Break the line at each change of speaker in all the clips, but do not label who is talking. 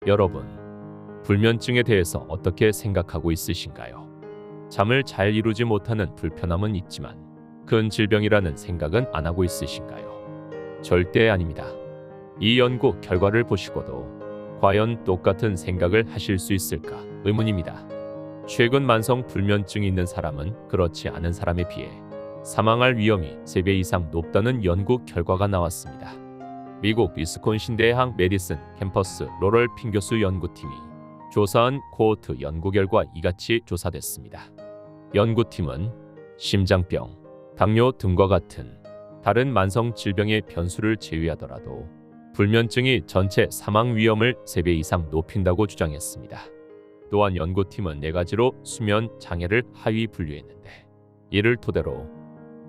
여러분, 불면증에 대해서 어떻게 생각하고 있으신가요? 잠을 잘 이루지 못하는 불편함은 있지만 큰 질병이라는 생각은 안 하고 있으신가요? 절대 아닙니다. 이 연구 결과를 보시고도 과연 똑같은 생각을 하실 수 있을까 의문입니다. 최근 만성 불면증이 있는 사람은 그렇지 않은 사람에 비해 사망할 위험이 3배 이상 높다는 연구 결과가 나왔습니다. 미국 위스콘신 대학 메디슨 캠퍼스 로럴 핀 교수 연구팀이 조사한 코호트 연구 결과 이같이 조사됐습니다. 연구팀은 심장병, 당뇨 등과 같은 다른 만성 질병의 변수를 제외하더라도 불면증이 전체 사망 위험을 3배 이상 높인다고 주장했습니다. 또한 연구팀은 4가지로 수면 장애를 하위 분류했는데, 이를 토대로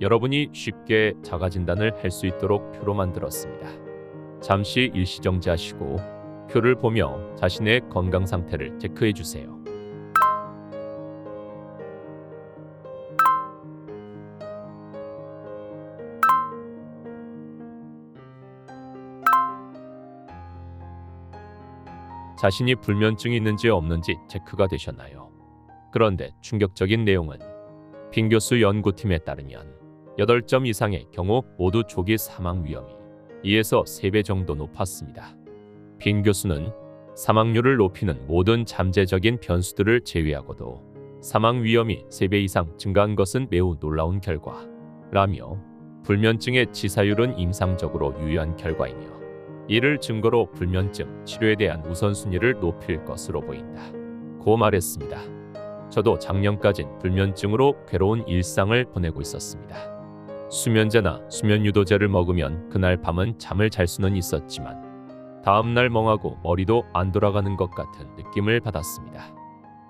여러분이 쉽게 자가 진단을 할 수 있도록 표로 만들었습니다. 잠시 일시정지하시고 표를 보며 자신의 건강 상태를 체크해 주세요. 자신이 불면증이 있는지 없는지 체크가 되셨나요? 그런데 충격적인 내용은 핀 교수 연구팀에 따르면 8점 이상의 경우 모두 조기 사망 위험이 2에서 3배 정도 높았습니다. 핀 교수는 사망률을 높이는 모든 잠재적인 변수들을 제외하고도 사망 위험이 3배 이상 증가한 것은 매우 놀라운 결과라며 불면증의 치사율은 임상적으로 유효한 결과이며 이를 증거로 불면증 치료에 대한 우선순위를 높일 것으로 보인다 고 말했습니다. 저도 작년까진 불면증으로 괴로운 일상을 보내고 있었습니다. 수면제나 수면 유도제를 먹으면 그날 밤은 잠을 잘 수는 있었지만 다음날 멍하고 머리도 안 돌아가는 것 같은 느낌을 받았습니다.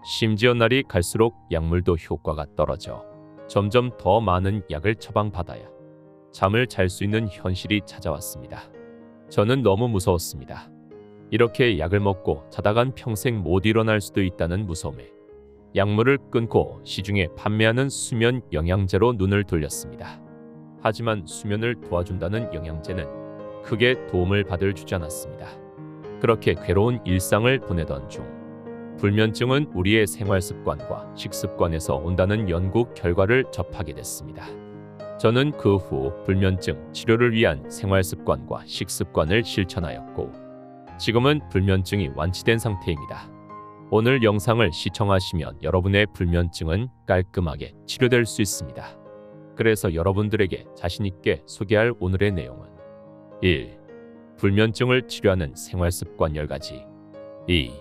심지어 날이 갈수록 약물도 효과가 떨어져 점점 더 많은 약을 처방받아야 잠을 잘 수 있는 현실이 찾아왔습니다. 저는 너무 무서웠습니다. 이렇게 약을 먹고 자다간 평생 못 일어날 수도 있다는 무서움에 약물을 끊고 시중에 판매하는 수면 영양제로 눈을 돌렸습니다. 하지만 수면을 도와준다는 영양제는 크게 도움을 받을 주지 않았습니다. 그렇게 괴로운 일상을 보내던 중 불면증은 우리의 생활 습관과 식습관에서 온다는 연구 결과를 접하게 됐습니다. 저는 그 후 불면증 치료를 위한 생활 습관과 식습관을 실천하였고 지금은 불면증이 완치된 상태입니다. 오늘 영상을 시청하시면 여러분의 불면증은 깔끔하게 치료될 수 있습니다. 그래서 여러분들에게 자신있게 소개할 오늘의 내용은 1. 불면증을 치료하는 생활습관 10가지 2.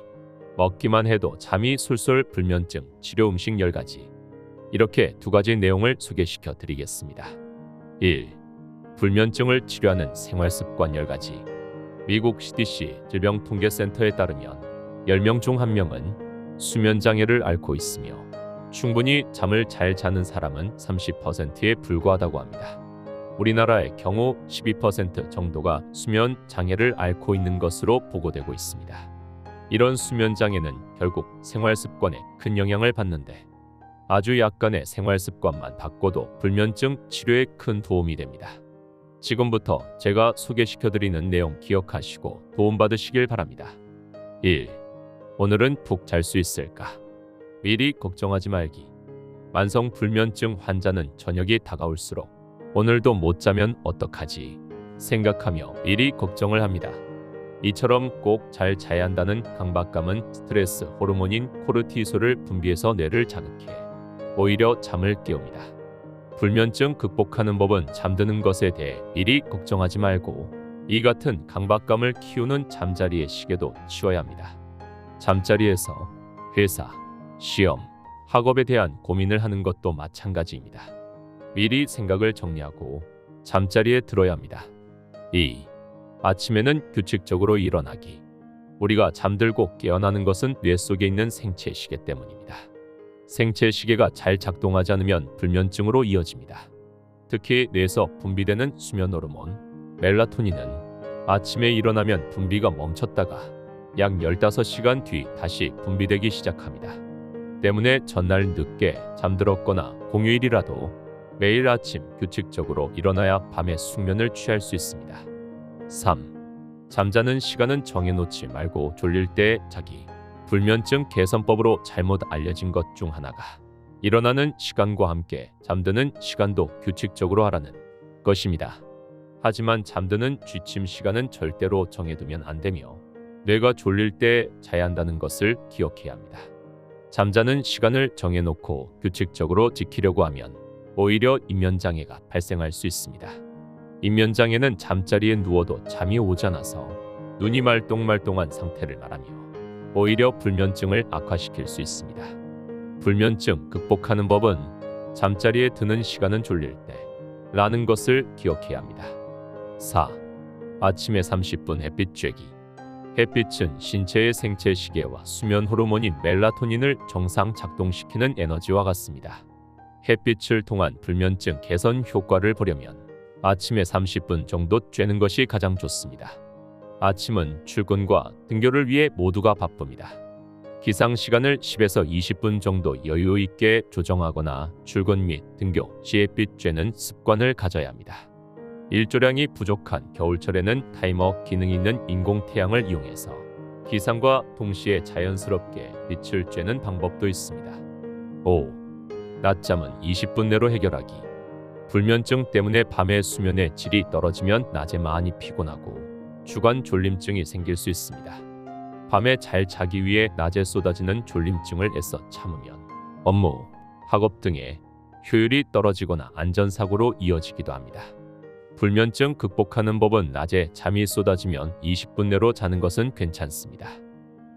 먹기만 해도 잠이 솔솔 불면증 치료 음식 10가지 이렇게 2가지 내용을 소개시켜 드리겠습니다. 1. 불면증을 치료하는 생활습관 10가지 미국 CDC 질병통계센터에 따르면 10명 중 1명은 수면장애를 앓고 있으며 충분히 잠을 잘 자는 사람은 30%에 불과하다고 합니다. 우리나라의 경우 12% 정도가 수면 장애를 앓고 있는 것으로 보고되고 있습니다. 이런 수면 장애는 결국 생활 습관에 큰 영향을 받는데 아주 약간의 생활 습관만 바꿔도 불면증 치료에 큰 도움이 됩니다. 지금부터 제가 소개시켜드리는 내용 기억하시고 도움받으시길 바랍니다. 1. 오늘은 푹 잘 수 있을까? 미리 걱정하지 말기. 만성 불면증 환자는 저녁이 다가올수록 오늘도 못 자면 어떡하지? 생각하며 미리 걱정을 합니다. 이처럼 꼭 잘 자야 한다는 강박감은 스트레스 호르몬인 코르티솔을 분비해서 뇌를 자극해 오히려 잠을 깨웁니다. 불면증 극복하는 법은 잠드는 것에 대해 미리 걱정하지 말고 이 같은 강박감을 키우는 잠자리의 시계도 치워야 합니다. 잠자리에서 회사, 시험, 학업에 대한 고민을 하는 것도 마찬가지입니다. 미리 생각을 정리하고 잠자리에 들어야 합니다. 2. 아침에는 규칙적으로 일어나기. 우리가 잠들고 깨어나는 것은 뇌 속에 있는 생체 시계 때문입니다. 생체 시계가 잘 작동하지 않으면 불면증으로 이어집니다. 특히 뇌에서 분비되는 수면 호르몬 멜라토닌은 아침에 일어나면 분비가 멈췄다가 약 15시간 뒤 다시 분비되기 시작합니다. 때문에 전날 늦게 잠들었거나 공휴일이라도 매일 아침 규칙적으로 일어나야 밤에 숙면을 취할 수 있습니다. 3. 잠자는 시간은 정해놓지 말고 졸릴 때 자기. 불면증 개선법으로 잘못 알려진 것 중 하나가 일어나는 시간과 함께 잠드는 시간도 규칙적으로 하라는 것입니다. 하지만 잠드는 취침 시간은 절대로 정해두면 안 되며 뇌가 졸릴 때 자야 한다는 것을 기억해야 합니다. 잠자는 시간을 정해놓고 규칙적으로 지키려고 하면 오히려 입면장애가 발생할 수 있습니다. 입면장애는 잠자리에 누워도 잠이 오지 않아서 눈이 말똥말똥한 상태를 말하며 오히려 불면증을 악화시킬 수 있습니다. 불면증 극복하는 법은 잠자리에 드는 시간은 졸릴 때 라는 것을 기억해야 합니다. 4. 아침에 30분 햇빛 쬐기. 햇빛은 신체의 생체 시계와 수면 호르몬인 멜라토닌을 정상 작동시키는 에너지와 같습니다. 햇빛을 통한 불면증 개선 효과를 보려면 아침에 30분 정도 쬐는 것이 가장 좋습니다. 아침은 출근과 등교를 위해 모두가 바쁩니다. 기상 시간을 10에서 20분 정도 여유 있게 조정하거나 출근 및 등교 시 햇빛 쬐는 습관을 가져야 합니다. 일조량이 부족한 겨울철에는 타이머 기능이 있는 인공 태양을 이용해서 기상과 동시에 자연스럽게 빛을 쬐는 방법도 있습니다. 5. 낮잠은 20분 내로 해결하기. 불면증 때문에 밤에 수면의 질이 떨어지면 낮에 많이 피곤하고 주간 졸림증이 생길 수 있습니다. 밤에 잘 자기 위해 낮에 쏟아지는 졸림증을 애써 참으면 업무, 학업 등의 효율이 떨어지거나 안전사고로 이어지기도 합니다. 불면증 극복하는 법은 낮에 잠이 쏟아지면 20분 내로 자는 것은 괜찮습니다.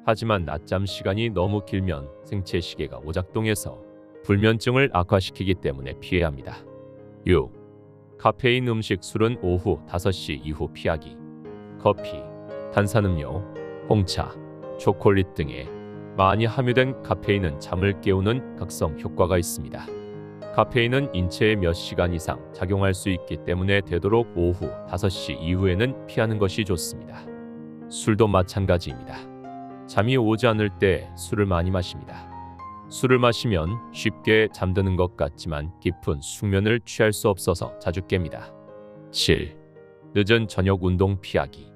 하지만 낮잠 시간이 너무 길면 생체 시계가 오작동해서 불면증을 악화시키기 때문에 피해야 합니다. 6. 카페인 음식 술은 오후 5시 이후 피하기. 커피, 탄산음료, 홍차, 초콜릿 등에 많이 함유된 카페인은 잠을 깨우는 각성 효과가 있습니다. 카페인은 인체에 몇 시간 이상 작용할 수 있기 때문에 되도록 오후 5시 이후에는 피하는 것이 좋습니다. 술도 마찬가지입니다. 잠이 오지 않을 때 술을 많이 마십니다. 술을 마시면 쉽게 잠드는 것 같지만 깊은 숙면을 취할 수 없어서 자주 깹니다. 7. 늦은 저녁 운동 피하기.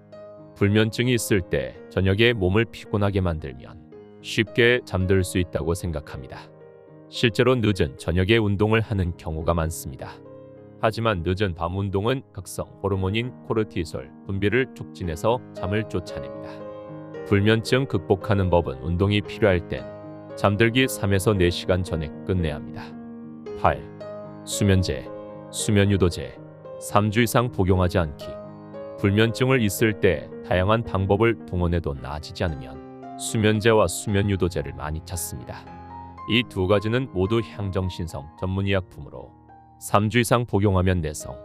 불면증이 있을 때 저녁에 몸을 피곤하게 만들면 쉽게 잠들 수 있다고 생각합니다. 실제로 늦은 저녁에 운동을 하는 경우가 많습니다. 하지만 늦은 밤 운동은 각성 호르몬인 코르티솔 분비를 촉진해서 잠을 쫓아냅니다. 불면증 극복하는 법은 운동이 필요할 땐 잠들기 3에서 4시간 전에 끝내야 합니다. 8. 수면제, 수면유도제 3주 이상 복용하지 않기. 불면증을 있을 때 다양한 방법을 동원해도 나아지지 않으면 수면제와 수면유도제를 많이 찾습니다. 이 두 가지는 모두 향정신성 전문의약품으로 3주 이상 복용하면 내성,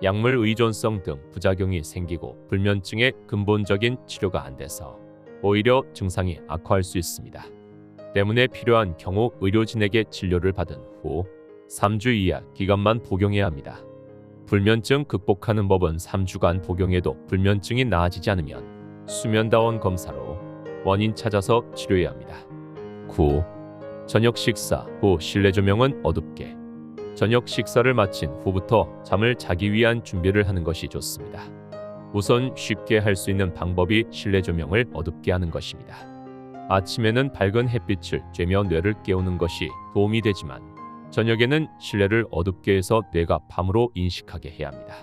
약물 의존성 등 부작용이 생기고 불면증의 근본적인 치료가 안 돼서 오히려 증상이 악화할 수 있습니다. 때문에 필요한 경우 의료진에게 진료를 받은 후 3주 이하 기간만 복용해야 합니다. 불면증 극복하는 법은 3주간 복용해도 불면증이 나아지지 않으면 수면다원 검사로 원인 찾아서 치료해야 합니다. 9. 저녁 식사 후 실내 조명은 어둡게. 저녁 식사를 마친 후부터 잠을 자기 위한 준비를 하는 것이 좋습니다. 우선 쉽게 할 수 있는 방법이 실내 조명을 어둡게 하는 것입니다. 아침에는 밝은 햇빛을 쬐며 뇌를 깨우는 것이 도움이 되지만 저녁에는 실내를 어둡게 해서 뇌가 밤으로 인식하게 해야 합니다.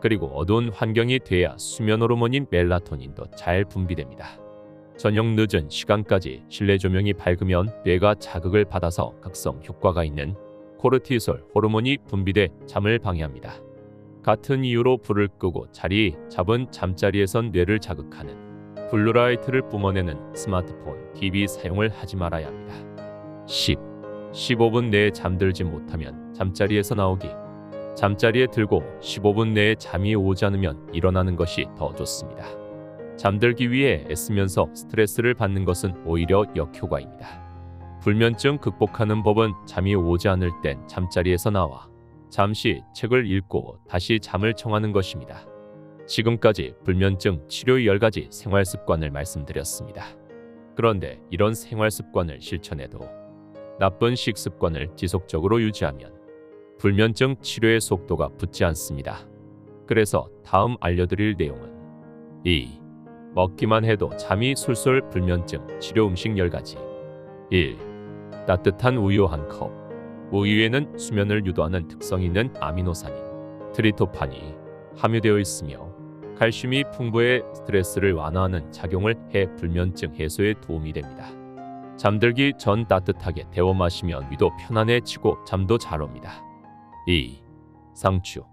그리고 어두운 환경이 돼야 수면 호르몬인 멜라토닌도 잘 분비됩니다. 저녁 늦은 시간까지 실내 조명이 밝으면 뇌가 자극을 받아서 각성 효과가 있는 코르티솔 호르몬이 분비돼 잠을 방해합니다. 같은 이유로 불을 끄고 자리 잡은 잠자리에선 뇌를 자극하는 블루라이트를 뿜어내는 스마트폰, TV 사용을 하지 말아야 합니다. 10. 15분 내에 잠들지 못하면 잠자리에서 나오기. 잠자리에 들고 15분 내에 잠이 오지 않으면 일어나는 것이 더 좋습니다. 잠들기 위해 애쓰면서 스트레스를 받는 것은 오히려 역효과입니다. 불면증 극복하는 법은 잠이 오지 않을 땐 잠자리에서 나와 잠시 책을 읽고 다시 잠을 청하는 것입니다. 지금까지 불면증 치료 10가지 생활 습관을 말씀드렸습니다. 그런데 이런 생활 습관을 실천해도 나쁜 식습관을 지속적으로 유지하면 불면증 치료의 속도가 붙지 않습니다. 그래서 다음 알려드릴 내용은 2. 먹기만 해도 잠이 술술 불면증 치료 음식 10가지. 1. 따뜻한 우유 1컵. 우유에는 수면을 유도하는 특성이 있는 아미노산인 트립토판이 함유되어 있으며 칼슘이 풍부해 스트레스를 완화하는 작용을 해 불면증 해소에 도움이 됩니다. 잠들기 전 따뜻하게 데워 마시면 위도 편안해지고 잠도 잘 옵니다. 2. 상추.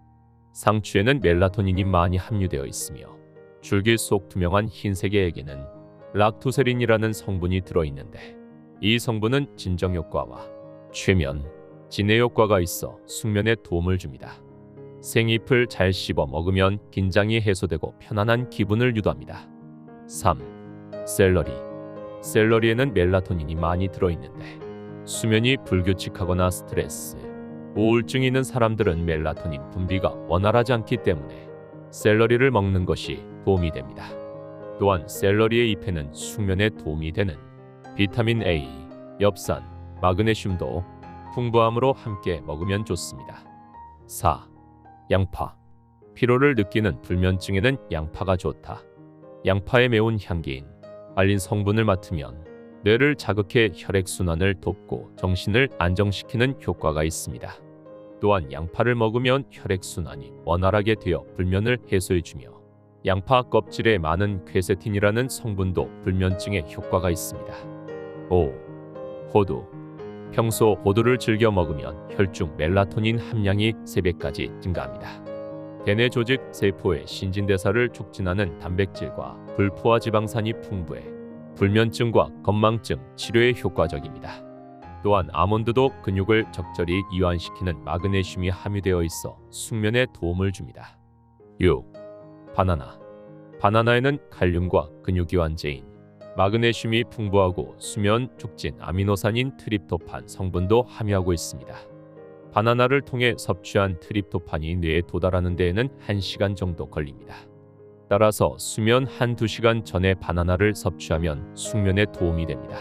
상추에는 멜라토닌이 많이 함유되어 있으며 줄기 속 투명한 흰색의 액에는 락토세린이라는 성분이 들어있는데 이 성분은 진정 효과와 최면, 진해 효과가 있어 숙면에 도움을 줍니다. 생잎을 잘 씹어 먹으면 긴장이 해소되고 편안한 기분을 유도합니다. 3. 샐러리. 샐러리에는 멜라토닌이 많이 들어있는데 수면이 불규칙하거나 스트레스, 우울증이 있는 사람들은 멜라토닌 분비가 원활하지 않기 때문에 샐러리를 먹는 것이 도움이 됩니다. 또한 샐러리의 잎에는 숙면에 도움이 되는 비타민 A, 엽산, 마그네슘도 풍부함으로 함께 먹으면 좋습니다. 4. 양파. 피로를 느끼는 불면증에는 양파가 좋다. 양파의 매운 향기인 알린 성분을 맡으면 뇌를 자극해 혈액순환을 돕고 정신을 안정시키는 효과가 있습니다. 또한 양파를 먹으면 혈액순환이 원활하게 되어 불면을 해소해주며 양파 껍질에 많은 퀘세틴이라는 성분도 불면증에 효과가 있습니다. 5. 호두. 평소 호두를 즐겨 먹으면 혈중 멜라토닌 함량이 3배까지 증가합니다. 대뇌 조직 세포의 신진대사를 촉진하는 단백질과 불포화 지방산이 풍부해 불면증과 건망증 치료에 효과적입니다. 또한 아몬드도 근육을 적절히 이완시키는 마그네슘이 함유되어 있어 숙면에 도움을 줍니다. 6. 바나나. 바나나에는 칼륨과 근육이완제인 마그네슘이 풍부하고 수면 촉진 아미노산인 트립토판 성분도 함유하고 있습니다. 바나나를 통해 섭취한 트립토판이 뇌에 도달하는 데에는 1시간 정도 걸립니다. 따라서 수면 1~2시간 전에 바나나를 섭취하면 숙면에 도움이 됩니다.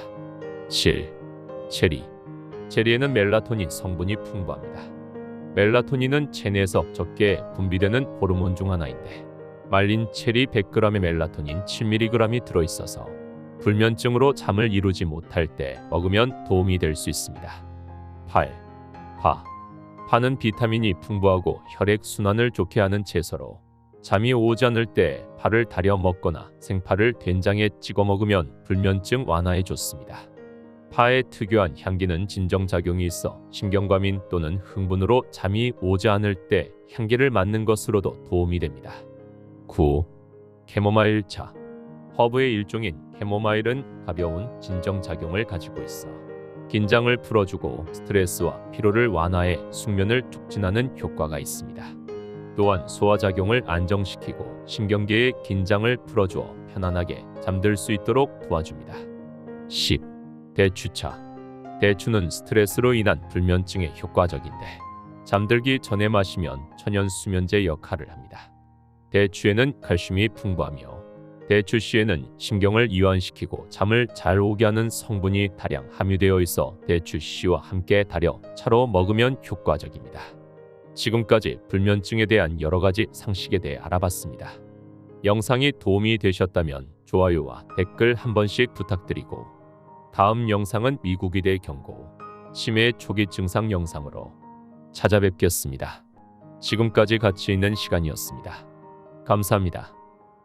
7. 체리. 체리에는 멜라토닌 성분이 풍부합니다. 멜라토닌은 체내에서 적게 분비되는 호르몬 중 하나인데 말린 체리 100g의 멜라토닌 7mg이 들어있어서 불면증으로 잠을 이루지 못할 때 먹으면 도움이 될 수 있습니다. 8. 파. 파는 비타민이 풍부하고 혈액순환을 좋게 하는 채소로 잠이 오지 않을 때 파를 달여 먹거나 생파를 된장에 찍어 먹으면 불면증 완화에 좋습니다. 파의 특유한 향기는 진정작용이 있어 신경과민 또는 흥분으로 잠이 오지 않을 때 향기를 맡는 것으로도 도움이 됩니다. 9. 캐모마일 차. 허브의 일종인 캐모마일은 가벼운 진정작용을 가지고 있어 긴장을 풀어주고 스트레스와 피로를 완화해 숙면을 촉진하는 효과가 있습니다. 또한 소화작용을 안정시키고 신경계의 긴장을 풀어주어 편안하게 잠들 수 있도록 도와줍니다. 10. 대추차. 대추는 스트레스로 인한 불면증에 효과적인데 잠들기 전에 마시면 천연 수면제 역할을 합니다. 대추에는 칼슘이 풍부하며 대추씨에는 신경을 이완시키고 잠을 잘 오게 하는 성분이 다량 함유되어 있어 대추씨와 함께 달여 차로 먹으면 효과적입니다. 지금까지 불면증에 대한 여러 가지 상식에 대해 알아봤습니다. 영상이 도움이 되셨다면 좋아요와 댓글 한 번씩 부탁드리고 다음 영상은 미국의대 경고, 치매 초기 증상 영상으로 찾아뵙겠습니다. 지금까지 가치 있는 시간이었습니다. 감사합니다.